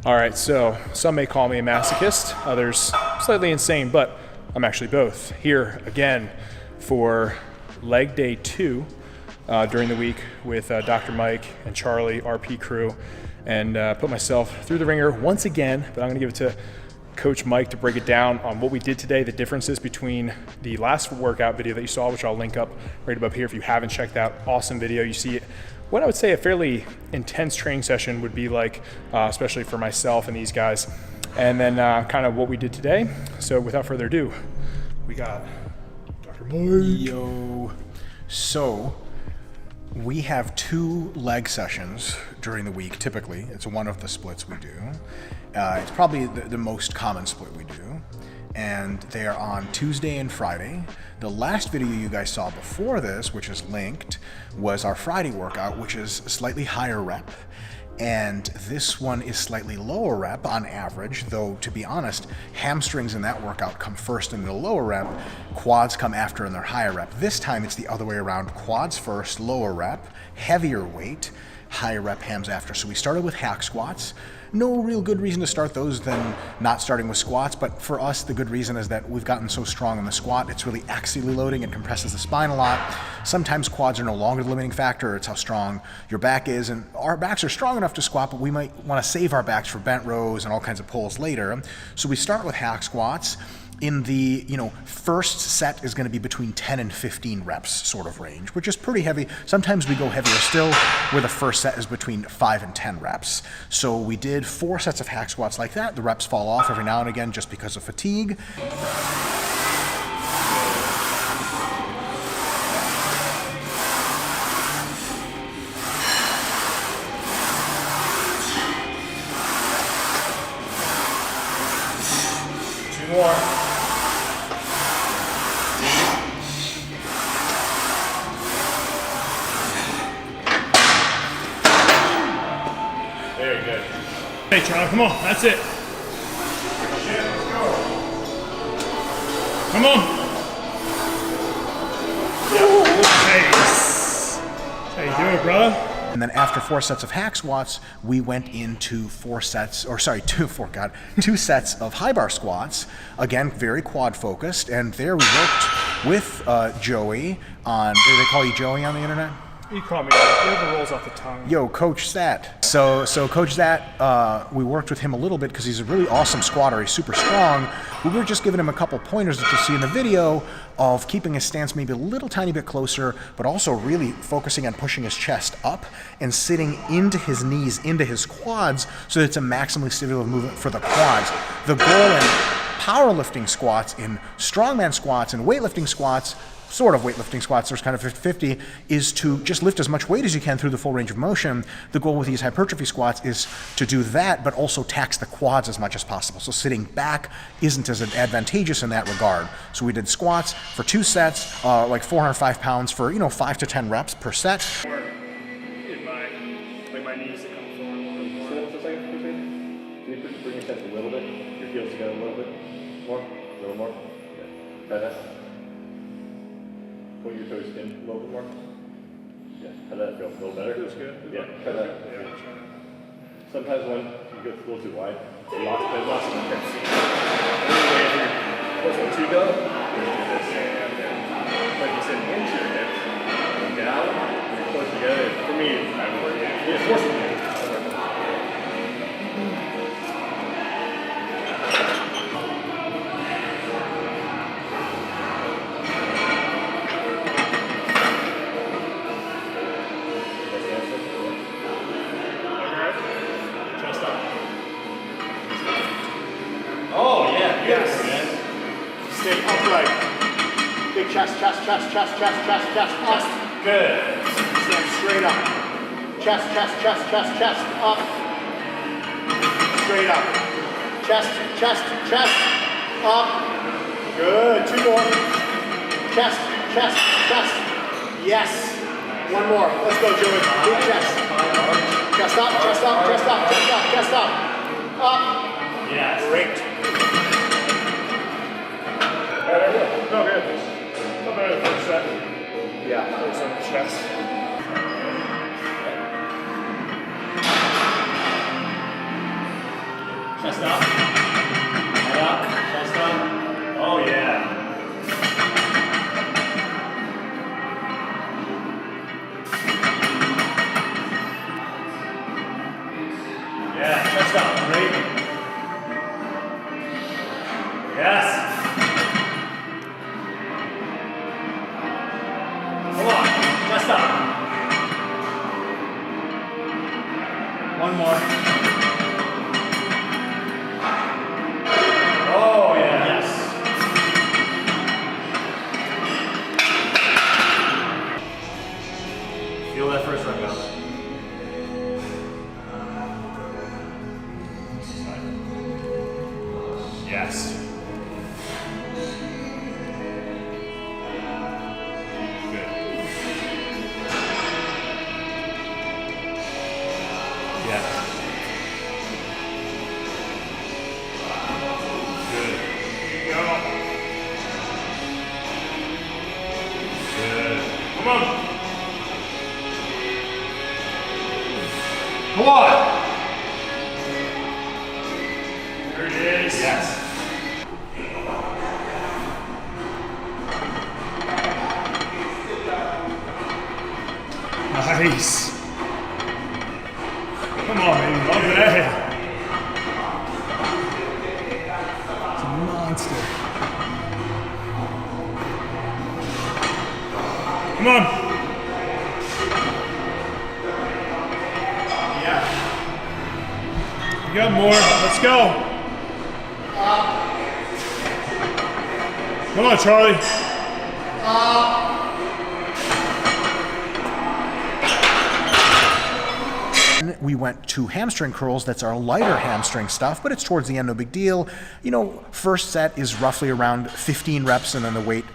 All right, so some may call me a masochist, others slightly insane, but I'm actually both. Here again for leg day 2 during the week with Dr. Mike and Charlie, RP crew, and put myself through the ringer once again, but I'm gonna give it to Coach Mike to break it down on what we did today, the differences between the last workout video that you saw, which I'll link up right above here if you haven't checked out. Awesome video. You see what I would say a fairly intense training session would be like, especially for myself and these guys. And then kind of what we did today. So without further ado, we got Dr. Mike. Yo. So we have 2 leg sessions during the week, typically. It's one of the splits we do. It's probably the most common split we do. And they are on Tuesday and Friday. The last video you guys saw before this, which is linked, was our Friday workout, which is slightly higher rep. And this one is slightly lower rep on average, though to be honest, hamstrings in that workout come first in the lower rep, quads come after in their higher rep. This time it's the other way around, quads first, lower rep, heavier weight, higher rep hams after. So we started with hack squats. No real good reason to start those than not starting with squats, but for us the good reason is that we've gotten so strong in the squat, it's really axially loading and compresses the spine a lot. Sometimes quads are no longer the limiting factor, it's how strong your back is, and our backs are strong enough to squat, but we might want to save our backs for bent rows and all kinds of pulls later. So we start with hack squats. In the first set is going to be between 10 and 15 reps sort of range, which is pretty heavy. Sometimes we go heavier still, where the first set is between 5 and 10 reps. So we did 4 sets of hack squats like that. The reps fall off every now and again just because of fatigue. Two more. Very good. Hey, Charlie, come on. That's it. Let's go. Come on. Nice. How you doing, brother? And then after 4 sets of hack squats, we went into 2 sets of high bar squats. Again, very quad focused. And there we worked with Joey on, do they call you Joey on the internet? You call me that. Whatever rolls off the tongue. Yo, Coach Zat. So Coach Zat, we worked with him a little bit because he's a really awesome squatter. He's super strong. We were just giving him a couple pointers that you'll see in the video of keeping his stance maybe a little tiny bit closer, but also really focusing on pushing his chest up and sitting into his knees, into his quads, so that it's a maximally stimulative movement for the quads. The goal in powerlifting squats, in strongman squats, and weightlifting squats, sort of weightlifting squats, there's kind of 50-50, is to just lift as much weight as you can through the full range of motion. The goal with these hypertrophy squats is to do that, but also tax the quads as much as possible. So sitting back isn't as advantageous in that regard. So we did squats for 2 sets, like 405 pounds for 5 to 10 reps per set. In my knees to come forward. Can you bring your chest a little bit? Your heels together a little bit? More? A little more? Yeah. Try that. Put your toes in a little bit more. Yeah. How did that feel? A little better? Feels good. Yeah. Try that. Yeah. Sometimes when you go a little too wide, it lost some grip. Close one, 2 go. Like you said, into your hips. Down. You're close together. For me, I would. Yeah, force it. Stay upright. Big chest, up. Good. Stand straight up. Chest, up. Straight up. Chest, up. Good. 2 more. Chest. Yes. 1 more. Let's go, Joey. Big chest. Chest up. Up. Yes. Great. No, good. Not better than the first set. Yeah. Focus on the chest. more. Oh, yeah. Yes. Feel that first run go. Yes. Good. Yeah. Good. Go. Good. Come on. Come on. There it is. Yes. Nice. Come on, baby. Love that. It's a monster. Come on. Yeah. You got more. Let's go. Come on, Charlie. We went to hamstring curls. That's our lighter hamstring stuff, but it's towards the end, no big deal. You know, first set is roughly around 15 reps, and then the weight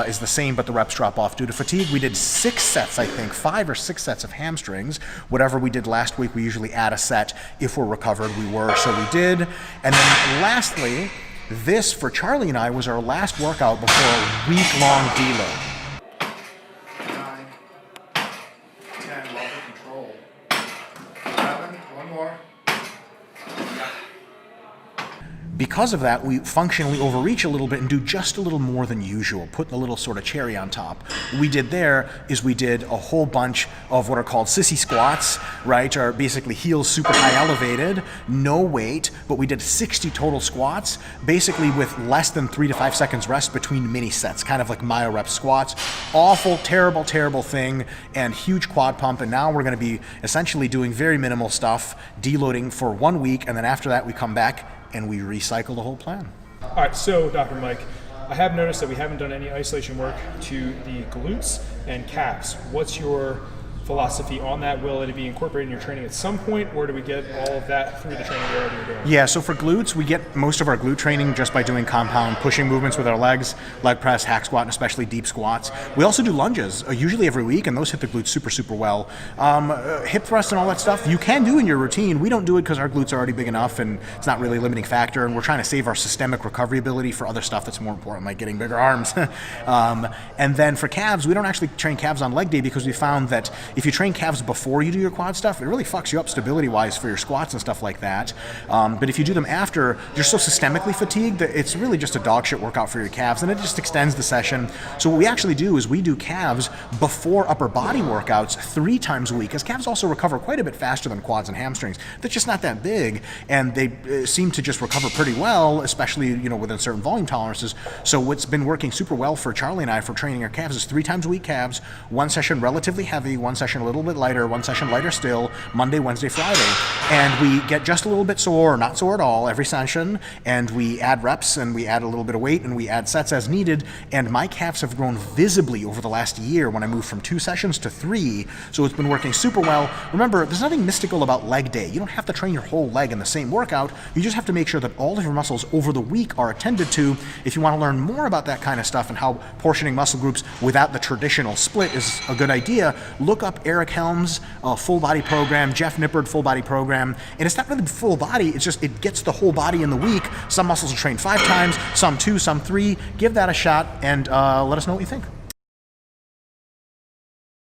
is the same, but the reps drop off due to fatigue. We did 6 sets, I think, 5 or 6 sets of hamstrings. Whatever we did last week, we usually add a set. If we're recovered, we were, so we did. And then lastly, this for Charlie and I was our last workout before a week-long deload. 9, 10, love and control. 11, one more. Because of that, we functionally overreach a little bit and do just a little more than usual, put a little sort of cherry on top. What we did there is we did a whole bunch of what are called sissy squats, right, are basically heels super high elevated, no weight, but we did 60 total squats, basically with less than 3 to 5 seconds rest between mini sets, kind of like myo rep squats. Awful, terrible, terrible thing, and huge quad pump, and now we're gonna be essentially doing very minimal stuff, deloading for 1 week, and then after that we come back and we recycle the whole plan. All right, so Dr. Mike, I have noticed that we haven't done any isolation work to the glutes and calves. What's your philosophy on that? Will it be incorporated in your training at some point, or do we get all of that through the training we already are doing? Yeah, so for glutes, we get most of our glute training just by doing compound pushing movements with our legs, leg press, hack squat, and especially deep squats. We also do lunges, usually every week, and those hit the glutes super, super well. Hip thrusts and all that stuff, you can do in your routine. We don't do it because our glutes are already big enough, and it's not really a limiting factor, and we're trying to save our systemic recovery ability for other stuff that's more important, like getting bigger arms. And then for calves, we don't actually train calves on leg day because we found that if you train calves before you do your quad stuff, it really fucks you up stability-wise for your squats and stuff like that. But if you do them after, you're so systemically fatigued that it's really just a dog shit workout for your calves, and it just extends the session. So what we actually do is we do calves before upper body workouts 3 times a week, because calves also recover quite a bit faster than quads and hamstrings. They're just not that big, and they seem to just recover pretty well, especially within certain volume tolerances. So what's been working super well for Charlie and I for training our calves is 3 times a week calves, 1 session relatively heavy, 1 session a little bit lighter, 1 session lighter still, Monday, Wednesday, Friday. And we get just a little bit sore or not sore at all every session, and we add reps and we add a little bit of weight and we add sets as needed. And my calves have grown visibly over the last year when I moved from 2 sessions to 3. So it's been working super well. Remember, there's nothing mystical about leg day. You don't have to train your whole leg in the same workout. You just have to make sure that all of your muscles over the week are attended to. If you want to learn more about that kind of stuff and how portioning muscle groups without the traditional split is a good idea, look up Eric Helms' full body program, Jeff Nippard full body program. And it's not really full body, it's just it gets the whole body in the week. Some muscles are trained 5 times, some 2, some 3. Give that a shot and let us know what you think.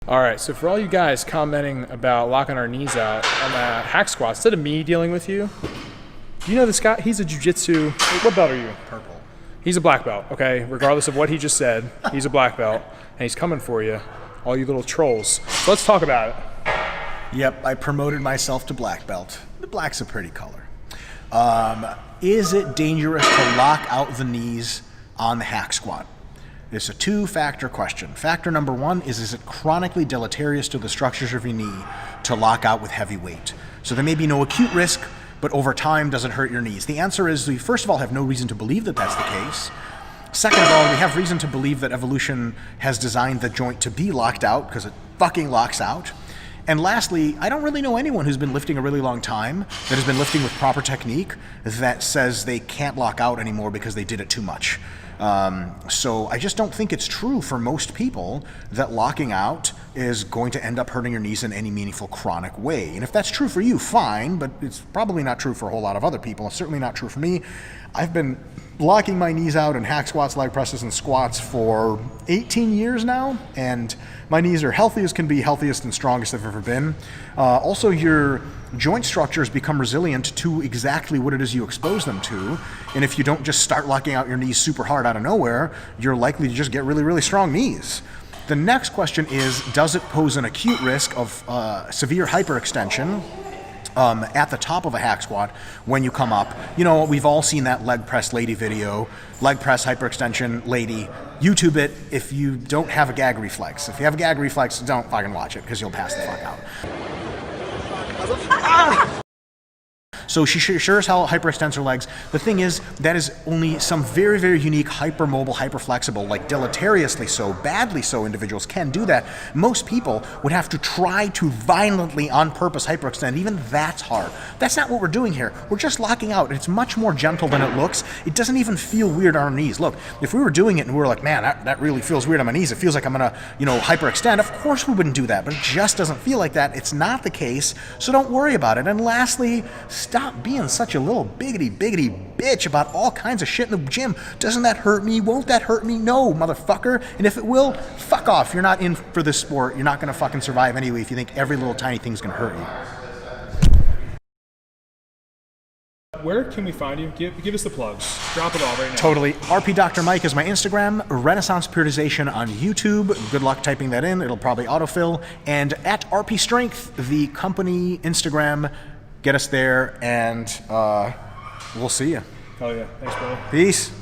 All right, so for all you guys commenting about locking our knees out on the hack squat, instead of me dealing with you, do you know this guy? He's a jiu-jitsu, what belt are you? Purple. He's a black belt, okay? Regardless of what he just said, he's a black belt, and he's coming for you, all you little trolls. So let's talk about it. Yep, I promoted myself to black belt. The black's a pretty color. Is it dangerous to lock out the knees on the hack squat? It's a two-factor question. Factor number one is it chronically deleterious to the structures of your knee to lock out with heavy weight? So there may be no acute risk, but over time, does it hurt your knees? The answer is we first of all have no reason to believe that that's the case. Second of all, we have reason to believe that evolution has designed the joint to be locked out because it fucking locks out. And lastly, I don't really know anyone who's been lifting a really long time, that has been lifting with proper technique, that says they can't lock out anymore because they did it too much. So I just don't think it's true for most people that locking out is going to end up hurting your knees in any meaningful chronic way. And if that's true for you, fine, but it's probably not true for a whole lot of other people. It's certainly not true for me. I've been locking my knees out in hack squats, leg presses, and squats for 18 years now, and my knees are healthy as can be, healthiest and strongest they've ever been. Also, your joint structures become resilient to exactly what it is you expose them to, and if you don't just start locking out your knees super hard out of nowhere, you're likely to just get really, really strong knees. The next question is, does it pose an acute risk of severe hyperextension at the top of a hack squat when you come up? You know, we've all seen that leg press lady video, leg press hyperextension lady. YouTube it if you don't have a gag reflex. If you have a gag reflex, don't fucking watch it because you'll pass the fuck out. So she sure as hell hyperextends her legs. The thing is, that is only some very, very unique, hypermobile, hyperflexible, like deleteriously so, badly so individuals can do that. Most people would have to try to violently, on purpose, hyperextend. Even that's hard. That's not what we're doing here. We're just locking out. It's much more gentle than it looks. It doesn't even feel weird on our knees. Look, if we were doing it and we were like, man, that really feels weird on my knees. It feels like I'm gonna, hyperextend. Of course we wouldn't do that, but it just doesn't feel like that. It's not the case, so don't worry about it. And lastly, stop being such a little biggity bitch about all kinds of shit in the gym. Doesn't that hurt me? Won't that hurt me? No, motherfucker. And if it will, fuck off. You're not in for this sport. You're not going to fucking survive anyway if you think every little tiny thing's going to hurt you. Where can we find you? Give us the plugs. Drop it all right now. Totally. RP Dr. Mike is my Instagram. Renaissance Periodization on YouTube. Good luck typing that in. It'll probably autofill. And at RP Strength, the company Instagram. Get us there, and we'll see you. Hell yeah. Thanks, brother. Peace.